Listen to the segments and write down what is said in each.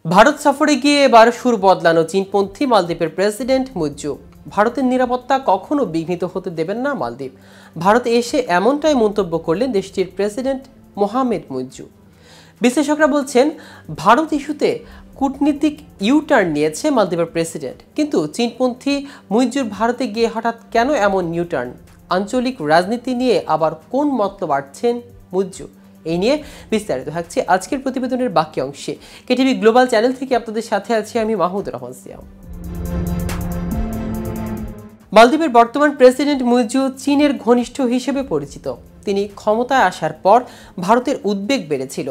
ভারত সফরে গিয়ে এবার সুর বদলানো চীনপন্থী মালদ্বীপের প্রেসিডেন্ট মুইজ্জু। ভারতের নিরাপত্তা কখনো বিঘ্নিত হতে দেবেন না মালদ্বীপ। ভারতে এসে এমনটাই মন্তব্য করলেন দেশটির প্রেসিডেন্ট মোহামেদ মুইজ্জু। বিশ্লেষকরা বলছেন, ভারত ইস্যুতে কূটনীতিক ইউটার্ন নিয়েছে মালদ্বীপের প্রেসিডেন্ট, কিন্তু চীনপন্থী মুইজ্জুর ভারতে গিয়ে হঠাৎ কেন এমন ইউটার্ন? আঞ্চলিক রাজনীতি নিয়ে আবার কোন মতলব আঁটছেন মুইজ্জু? এই নিয়ে বিস্তারিত থাকছে আজকের প্রতিবেদনের বাকি অংশে। কেটিভি গ্লোবাল চ্যানেল থেকে আপনাদের সাথে আছি আমি মাহমুদুর রহমান সিয়াম। মালদ্বীপের বর্তমান প্রেসিডেন্ট মুইজ্জু চীনের ঘনিষ্ঠ হিসেবে পরিচিত। তিনি ক্ষমতায় আসার পর ভারতের উদ্বেগ বেড়েছিল।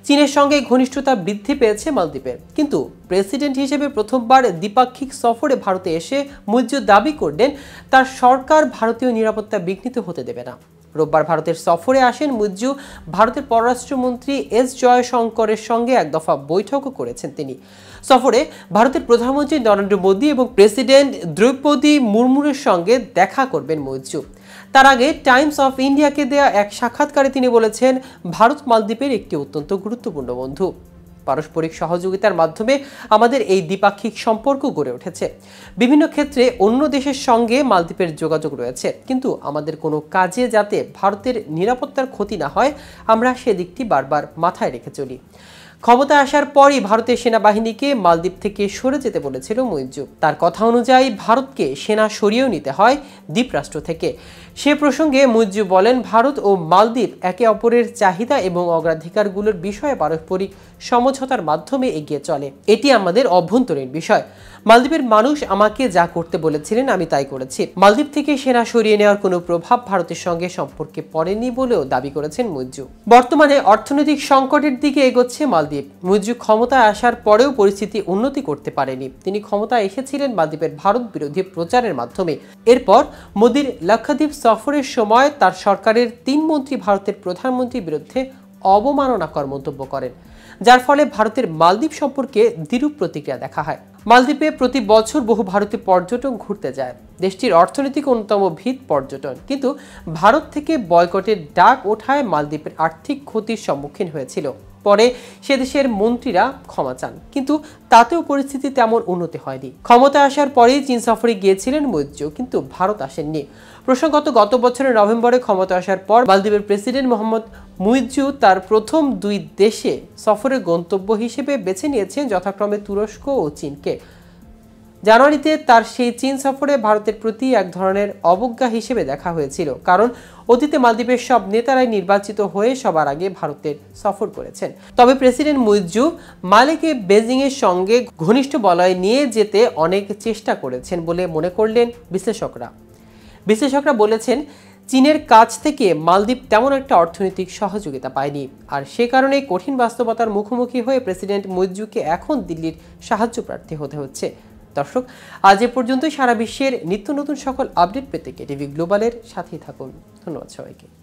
চীনের সঙ্গে ঘনিষ্ঠতা বৃদ্ধি পেয়েছে মালদ্বীপের, কিন্তু প্রেসিডেন্ট হিসেবে প্রথমবার দ্বিপাক্ষিক সফরে ভারতে এসে মুইজ্জু দাবি করলেন তার সরকার ভারতীয় নিরাপত্তা বিঘ্নিত হতে দেবে না। রোববার ভারতের সফরে আসেন মুইজ্জু। ভারতের পররাষ্ট্রমন্ত্রী এস জয়শঙ্করের সঙ্গে এক দফা বৈঠকও করেছেন তিনি। সফরে ভারতের প্রধানমন্ত্রী নরেন্দ্র মোদী এবং প্রেসিডেন্ট দ্রৌপদী মুর্মুর সঙ্গে দেখা করবেন মুইজ্জু। তার আগে টাইমস অফ ইন্ডিয়াকে দেয়া এক সাক্ষাৎকারে তিনি বলেছেন, ভারত মালদ্বীপের একটি অত্যন্ত গুরুত্বপূর্ণ বন্ধু। পারস্পরিক সহযোগিতার মাধ্যমে আমাদের এই দ্বিপাক্ষিক সম্পর্ক গড়ে উঠেছে। বিভিন্ন ক্ষেত্রে অন্য দেশের সঙ্গে মালদ্বীপের যোগাযোগ রয়েছে, কিন্তু আমাদের কোনো কাজে যাতে ভারতের নিরাপত্তার ক্ষতি না হয় আমরা সেদিকটি বারবার মাথায় রেখে চলি। ক্ষমতায় আসার পরই ভারতের সেনাবাহিনীকে মালদ্বীপ থেকে সরে যেতে বলেছিল মুইজ্জু। তার কথা অনুযায়ী ভারতকে সেনা সরিয়েও নিতে হয় দ্বীপরাষ্ট্র থেকে। সে প্রসঙ্গে মুইজ্জু বলেন, ভারত ও মালদ্বীপ একে অপরের চাহিদা এবং অগ্রাধিকারগুলোর বিষয়ে পারস্পরিক সমঝোতার মাধ্যমে এগিয়ে চলে। এটি আমাদের অভ্যন্তরীণ বিষয়। মালদ্বীপের মানুষ আমাকে যা করতে বলেছিলেন আমি তাই করেছি। মালদ্বীপ থেকে সেনা সরিয়ে নেওয়ার কোনো প্রভাব ভারতের সঙ্গে সম্পর্কে পড়েনি বলেও দাবি করেছেন মুইজ্জু। বর্তমানে অর্থনৈতিক সংকটের দিকে এগোচ্ছে মালদ্বীপ। মুইজ্জু ক্ষমতায় আসার পরেও পরিস্থিতি উন্নতি করতে পারেনি। তিনি ক্ষমতায় এসেছিলেন মালদ্বীপের ভারত বিরোধী প্রচারের মাধ্যমে। এরপর মোদির লাক্ষাদ্বীপ সফরের সময় তার সরকারের 3 মন্ত্রী ভারতের প্রধানমন্ত্রীর বিরুদ্ধে অবমাননাকর মন্তব্য করেন, যার ফলে ভারতের মালদ্বীপ সম্পর্কে দ্বিরূপ প্রতিক্রিয়া দেখা হয়। মালদ্বীপে প্রতি বছর বহু ভারতীয় পর্যটক ঘুরতে যায়। দেশটির অর্থনৈতিক অন্যতম ভিত পর্যটন, কিন্তু ভারত থেকে বয়কটের ডাক ওঠায় মালদ্বীপের আর্থিক ক্ষতির সম্মুখীন হয়েছিল। পরে সে দেশের মন্ত্রীরা ক্ষমা চান, কিন্তু তাতেও পরিস্থিতি তেমন উন্নতি হয়নি। ক্ষমতায় আসার পরেই চীন সফরে গিয়েছিলেন মুইজ্জু, কিন্তু ভারত আসেননি। প্রসঙ্গত, গত বছরের নভেম্বরে ক্ষমতা আসার পর মালদ্বীপের প্রেসিডেন্ট মোহাম্মদ মুইজ্জু তার প্রথম 2 দেশে সফরের গন্তব্য হিসেবে বেছে নিয়েছেন যথাক্রমে তুরস্ক ও চীনকে। জানুয়ারিতে তার সেই চীন সফরে ভারতের প্রতি এক ধরনের অবজ্ঞা হিসেবে দেখা হয়েছিল, কারণ অতীতে মালদ্বীপের সব নেতারাই নির্বাচিত হয়ে সবার আগে ভারতের সফর করেছেন। তবে প্রেসিডেন্ট মুইজ্জু মালেকে বেজিংয়ের সঙ্গে ঘনিষ্ঠ বলয়ে নিয়ে যেতে অনেক চেষ্টা করেছেন বলে মনে করলেন বিশ্লেষকরা বলেছেন, চীনের কাছ থেকে মালদ্বীপ তেমন একটা অর্থনৈতিক সহযোগিতা পায়নি, আর সে কারণে কঠিন বাস্তবতার মুখোমুখি হয়ে প্রেসিডেন্ট মুইজ্জুকে এখন দিল্লির সাহায্য প্রার্থী হতে হচ্ছে। দর্শক, আজ এ পর্যন্তই। সারা বিশ্বের নিত্য নতুন সকল আপডেট পেতে কেটিভি গ্লোবালের সাথেই থাকুন। ধন্যবাদ সবাইকে।